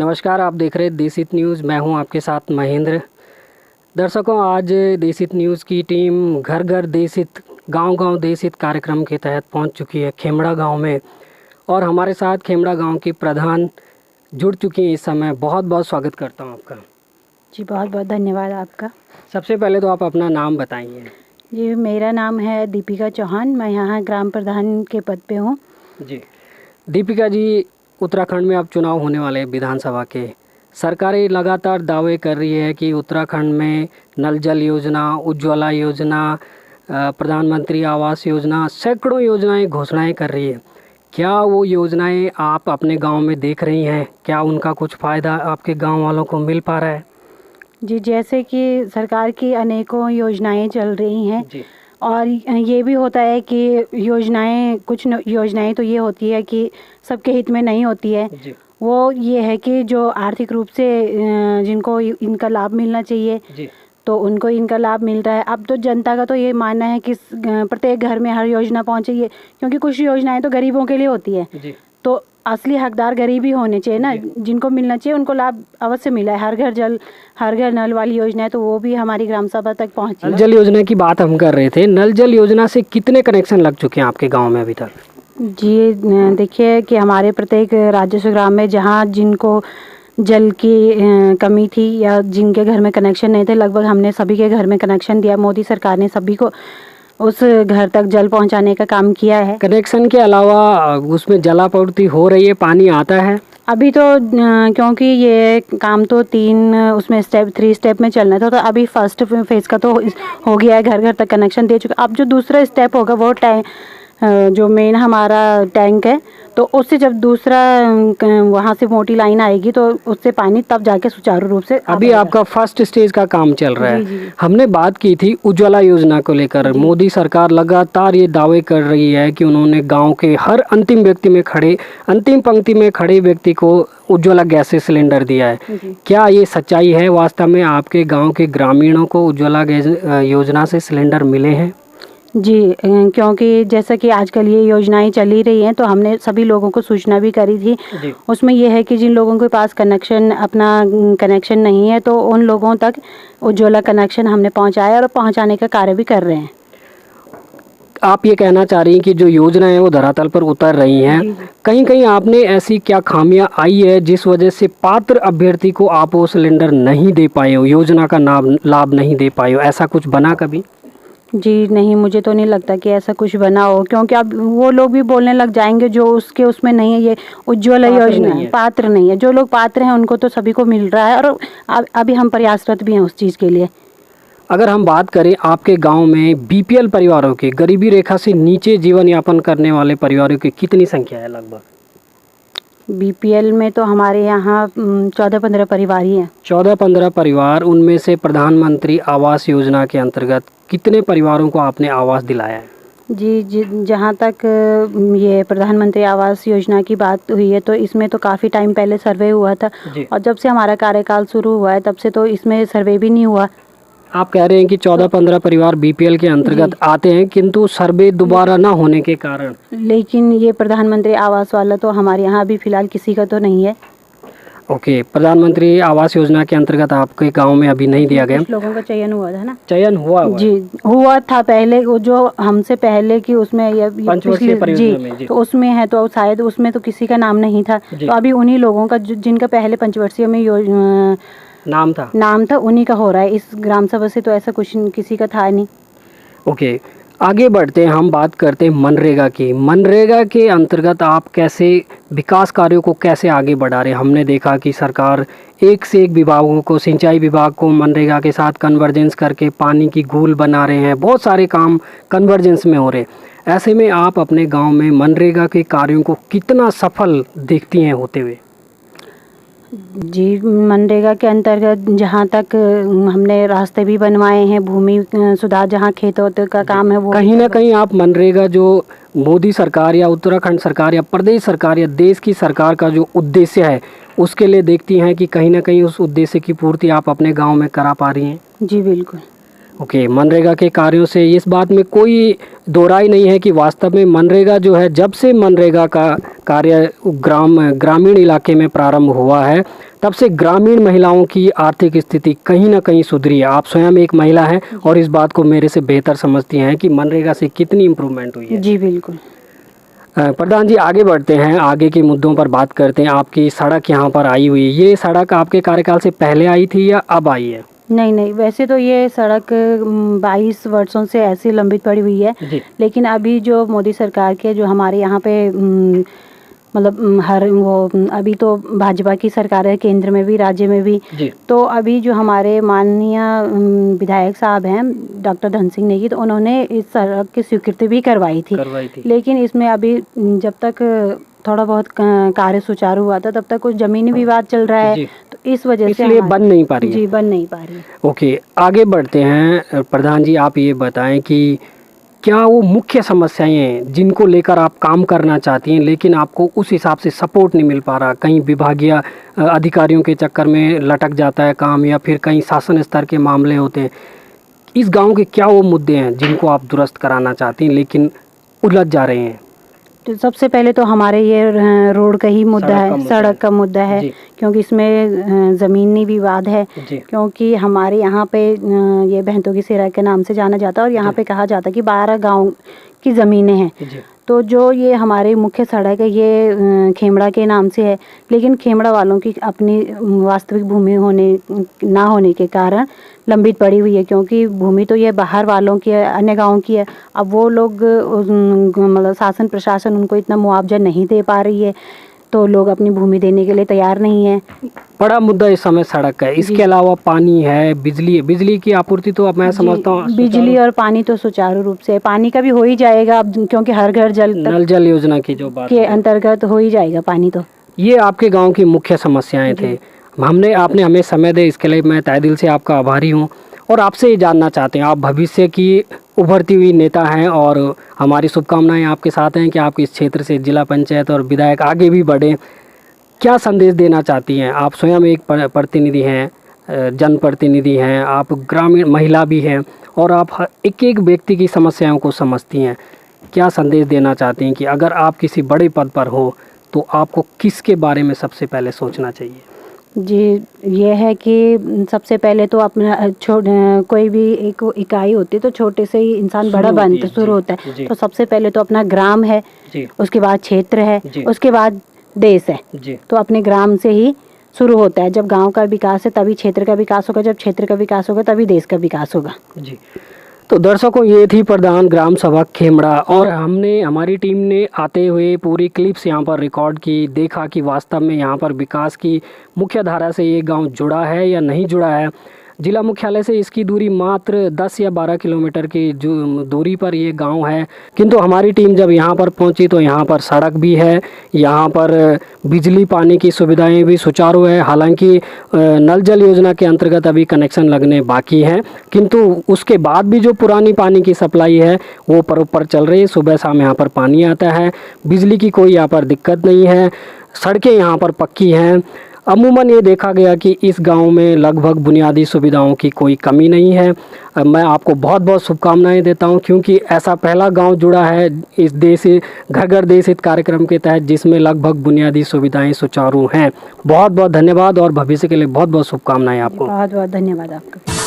नमस्कार, आप देख रहे हैं देशित न्यूज़। मैं हूं आपके साथ महेंद्र। दर्शकों, आज देशित न्यूज़ की टीम घर घर देशित, गांव गांव देशित कार्यक्रम के तहत पहुंच चुकी है खेमड़ा गांव में, और हमारे साथ खेमड़ा गांव की प्रधान जुड़ चुकी हैं इस समय। बहुत बहुत स्वागत करता हूं आपका। जी बहुत बहुत धन्यवाद आपका। सबसे पहले तो आप अपना नाम बताइए। जी, मेरा नाम है दीपिका चौहान। मैं यहाँ ग्राम प्रधान के पद पे हूँ। जी दीपिका जी, उत्तराखंड में अब चुनाव होने वाले विधानसभा के। सरकारें लगातार दावे कर रही है कि उत्तराखंड में नल जल योजना, उज्ज्वला योजना, प्रधानमंत्री आवास योजना, सैकड़ों योजनाएं घोषणाएं कर रही है। क्या वो योजनाएं आप अपने गांव में देख रही हैं? क्या उनका कुछ फ़ायदा आपके गांव वालों को मिल पा रहा है? जी, जैसे कि सरकार की अनेकों योजनाएं चल रही हैं जी और ये भी होता है कि योजनाएं तो ये होती है कि सबके हित में नहीं होती है। जी वो ये है कि जो आर्थिक रूप से जिनको इनका लाभ मिलना चाहिए जी तो उनको इनका लाभ मिल रहा है। अब तो जनता का तो ये मानना है कि प्रत्येक घर में हर योजना पहुंचे, क्योंकि कुछ योजनाएं तो गरीबों के लिए होती है। जी तो असली हकदार गरीब ही होने चाहिए ना, जिनको मिलना चाहिए उनको लाभ अवश्य मिला है। हर घर नल वाली योजना है तो वो भी हमारी ग्राम सभा तक पहुंची। नल जल योजना की बात हम कर रहे थे। नल जल योजना से कितने कनेक्शन लग चुके हैं आपके गांव में अभी तक? जी, देखिए कि हमारे प्रत्येक राजस्व ग्राम में जहाँ जिनको जल की कमी थी या जिनके घर में कनेक्शन नहीं थे, लगभग हमने सभी के घर में कनेक्शन दिया। मोदी सरकार ने सभी को उस घर तक जल पहुंचाने का काम किया है। कनेक्शन के अलावा उसमें जलापूर्ति हो रही है, पानी आता है? अभी तो क्योंकि ये काम तो 3 स्टेप में चलना था, तो अभी फर्स्ट फेज़ का तो हो गया है, घर घर तक कनेक्शन दे चुका। अब जो दूसरा स्टेप होगा वो जो मेन हमारा टैंक है, तो उससे जब दूसरा वहाँ से मोटी लाइन आएगी तो उससे पानी तब जाके सुचारू रूप से। अभी आपका फर्स्ट स्टेज का काम चल रहा है। जी। हमने बात की थी उज्ज्वला योजना को लेकर। मोदी सरकार लगातार ये दावे कर रही है कि उन्होंने गांव के हर अंतिम पंक्ति में खड़े व्यक्ति को उज्ज्वला गैस सिलेंडर दिया है। क्या ये सच्चाई है? वास्तव में आपके गाँव के ग्रामीणों को उज्ज्वला गैस योजना से सिलेंडर मिले हैं? जी, क्योंकि जैसा कि आजकल ये योजनाएं चल ही रही हैं तो हमने सभी लोगों को सूचना भी करी थी। उसमें ये है कि जिन लोगों के पास अपना कनेक्शन नहीं है तो उन लोगों तक उज्ज्वला कनेक्शन हमने पहुंचाया और पहुंचाने का कार्य भी कर रहे हैं। आप ये कहना चाह रही हैं कि जो योजना है वो धरातल पर उतर रही हैं। कहीं कहीं आपने ऐसी क्या खामियां आई है जिस वजह से पात्र अभ्यर्थी को आप वो सिलेंडर नहीं दे पाए हो, योजना का लाभ नहीं दे पाए हो? ऐसा कुछ बना कभी? जी नहीं, मुझे तो नहीं लगता कि ऐसा कुछ बना हो, क्योंकि अब वो लोग भी बोलने लग जाएंगे जो उसमें नहीं है। ये उज्ज्वला योजना पात्र नहीं है। जो लोग पात्र हैं उनको तो सभी को मिल रहा है और अभी हम प्रयासरत भी हैं उस चीज़ के लिए। अगर हम बात करें आपके गांव में बीपीएल परिवारों के, गरीबी रेखा से नीचे जीवन यापन करने वाले परिवारों की कितनी संख्या है लगभग? बीपीएल में तो हमारे यहाँ 14-15 परिवार ही हैं। 14-15 परिवार। उनमें से प्रधानमंत्री आवास योजना के अंतर्गत कितने परिवारों को आपने आवास दिलाया है? जी, जहाँ तक ये प्रधानमंत्री आवास योजना की बात हुई है तो इसमें तो काफ़ी टाइम पहले सर्वे हुआ था, और जब से हमारा कार्यकाल शुरू हुआ है तब से तो इसमें सर्वे भी नहीं हुआ। आप कह रहे हैं कि 14-15 परिवार बीपीएल के अंतर्गत आते हैं, किंतु सर्वे दोबारा ना होने के कारण। लेकिन ये प्रधानमंत्री आवास वाला तो हमारे यहाँ अभी फ़िलहाल किसी का तो नहीं है। ओके, प्रधानमंत्री आवास योजना के अंतर्गत आपके गांव में अभी नहीं दिया गया? कुछ लोगों का चयन हुआ था ना? चयन हुआ जी, हुआ था पहले, वो जो हमसे पहले की उसमें पंचवर्षीय परियोजना में। तो उसमें है तो शायद उसमें तो किसी का नाम नहीं था, तो अभी उन्हीं लोगों का जिनका पहले पंचवर्षीय में नाम था उन्हीं का हो रहा है। इस ग्राम सभा से तो ऐसा कुछ किसी का था नहीं। ओके, आगे बढ़ते हैं। हम बात करते हैं मनरेगा की। मनरेगा के अंतर्गत आप कैसे विकास कार्यों को कैसे आगे बढ़ा रहे हैं? हमने देखा कि सरकार एक से एक विभागों को, सिंचाई विभाग को मनरेगा के साथ कन्वर्जेंस करके पानी की गूल बना रहे हैं। बहुत सारे काम कन्वर्जेंस में हो रहे हैं। ऐसे में आप अपने गांव में मनरेगा के कार्यों को कितना सफल देखती हैं होते हुए? जी, मनरेगा के अंतर्गत जहाँ तक हमने रास्ते भी बनवाए हैं, भूमि सुधार जहाँ खेतों का काम है वो कहीं ना कहीं आप मनरेगा जो मोदी सरकार या उत्तराखंड सरकार या प्रदेश सरकार या देश की सरकार का जो उद्देश्य है उसके लिए देखती हैं कि कहीं ना कहीं उस उद्देश्य की पूर्ति आप अपने गांव में करा पा रही हैं? जी बिल्कुल। ओके, मनरेगा के कार्यों से इस बात में कोई दो राय नहीं है कि वास्तव में मनरेगा जो है, जब से मनरेगा का कार्य ग्रामीण इलाके में प्रारंभ हुआ है, तब से ग्रामीण महिलाओं की आर्थिक स्थिति कहीं ना कहीं सुधरी है। आप स्वयं एक महिला हैं और इस बात को मेरे से बेहतर समझती हैं कि मनरेगा से कितनी इम्प्रूवमेंट हुई है। जी बिल्कुल। प्रधान जी, आगे बढ़ते हैं, आगे के मुद्दों पर बात करते हैं। आपकी सड़क यहाँ पर आई हुई है, ये सड़क आपके कार्यकाल से पहले आई थी या अब आई है? नहीं नहीं, वैसे तो ये सड़क 22 वर्षों से ऐसी लंबित पड़ी हुई है, लेकिन अभी जो मोदी सरकार के जो हमारे यहाँ पे मतलब अभी तो भाजपा की सरकार है, केंद्र में भी राज्य में भी। तो अभी जो हमारे माननीय विधायक साहब हैं डॉक्टर धन सिंह नेगी, तो उन्होंने इस सड़क की स्वीकृति भी करवाई थी। लेकिन इसमें अभी जब तक थोड़ा बहुत कार्य सुचारू हुआ था, तब तक कुछ जमीनी विवाद चल रहा है, तो इस वजह से इसलिए बन नहीं पा रही है। जी, बन नहीं पा रही है। ओके, आगे बढ़ते हैं। प्रधान जी, आप ये बताएं कि क्या वो मुख्य समस्याएं हैं जिनको लेकर आप काम करना चाहती हैं, लेकिन आपको उस हिसाब से सपोर्ट नहीं मिल पा रहा? कहीं विभागीय अधिकारियों के चक्कर में लटक जाता है काम, या फिर कहीं शासन स्तर के मामले होते हैं। इस गांव के क्या वो मुद्दे हैं जिनको आप दुरुस्त कराना चाहती हैं लेकिन उलझ जा रहे हैं? तो सबसे पहले तो हमारे ये रोड का ही मुद्दा है, सड़क का मुद्दा है, क्योंकि इसमें ज़मीनी विवाद है। क्योंकि हमारे यहाँ पे ये बहनों की सिरा के नाम से जाना जाता है, और यहाँ पे कहा जाता है कि 12 गांव की ज़मीनें हैं। तो जो ये हमारे मुख्य सड़क है ये खेमड़ा के नाम से है, लेकिन खेमड़ा वालों की अपनी वास्तविक भूमि ना होने के कारण लंबित पड़ी हुई है, क्योंकि भूमि तो ये बाहर वालों की है, अन्य गाँव की है। अब वो लोग मतलब शासन प्रशासन उनको इतना मुआवजा नहीं दे पा रही है, तो लोग अपनी भूमि देने के लिए तैयार नहीं है। बड़ा मुद्दा इस समय सड़क है, इसके अलावा पानी है, बिजली की आपूर्ति तो अब मैं समझता हूँ बिजली और पानी तो सुचारू रूप से, पानी का भी हो ही जाएगा अब, क्योंकि हर घर नल जल योजना की जो बात के अंतर्गत हो ही जाएगा पानी। तो ये आपके गाँव की मुख्य समस्याएं थे। आपने हमें समय दे, इसके लिए मैं तहे दिल से आपका आभारी हूँ। और आपसे ये जानना चाहते हैं, आप भविष्य की उभरती हुई नेता हैं और हमारी शुभकामनाएं आपके साथ हैं कि आप इस क्षेत्र से जिला पंचायत और विधायक आगे भी बढ़ें। क्या संदेश देना चाहती हैं? आप स्वयं एक प्रतिनिधि हैं, जनप्रतिनिधि हैं, आप ग्रामीण महिला भी हैं, और आप एक एक व्यक्ति की समस्याओं को समझती हैं। क्या संदेश देना चाहती हैं कि अगर आप किसी बड़े पद पर हो तो आपको किसके बारे में सबसे पहले सोचना चाहिए? जी, ये है कि सबसे पहले तो अपना कोई भी एक इकाई होती है, तो छोटे से ही इंसान बड़ा बनता शुरू होता है। तो सबसे पहले तो अपना ग्राम है, उसके बाद क्षेत्र है, उसके बाद देश है। तो अपने ग्राम से ही शुरू होता है। जब गांव का विकास है तभी क्षेत्र का विकास होगा, जब क्षेत्र का विकास होगा तभी देश का विकास होगा। जी, तो दर्शकों, ये थी प्रधान ग्राम सभा खेमड़ा, और हमारी टीम ने आते हुए पूरी क्लिप्स यहाँ पर रिकॉर्ड की, देखा कि वास्तव में यहाँ पर विकास की मुख्य धारा से ये गांव जुड़ा है या नहीं जुड़ा है। जिला मुख्यालय से इसकी दूरी मात्र 10 या 12 किलोमीटर की दूरी पर ये गांव है, किंतु हमारी टीम जब यहाँ पर पहुँची तो यहाँ पर सड़क भी है, यहाँ पर बिजली पानी की सुविधाएं भी सुचारू है। हालांकि नल जल योजना के अंतर्गत अभी कनेक्शन लगने बाकी हैं, किंतु उसके बाद भी जो पुरानी पानी की सप्लाई है वो प्रॉपर चल रही है। सुबह शाम यहाँ पर पानी आता है, बिजली की कोई यहाँ पर दिक्कत नहीं है, सड़कें यहाँ पर पक्की हैं। अमूमन ये देखा गया कि इस गांव में लगभग बुनियादी सुविधाओं की कोई कमी नहीं है। मैं आपको बहुत बहुत शुभकामनाएं देता हूं, क्योंकि ऐसा पहला गांव जुड़ा है इस घर घर देश हित कार्यक्रम के तहत जिसमें लगभग बुनियादी सुविधाएं सुचारू हैं। बहुत बहुत धन्यवाद और भविष्य के लिए बहुत बहुत शुभकामनाएं आपको। बहुत बहुत धन्यवाद आपका।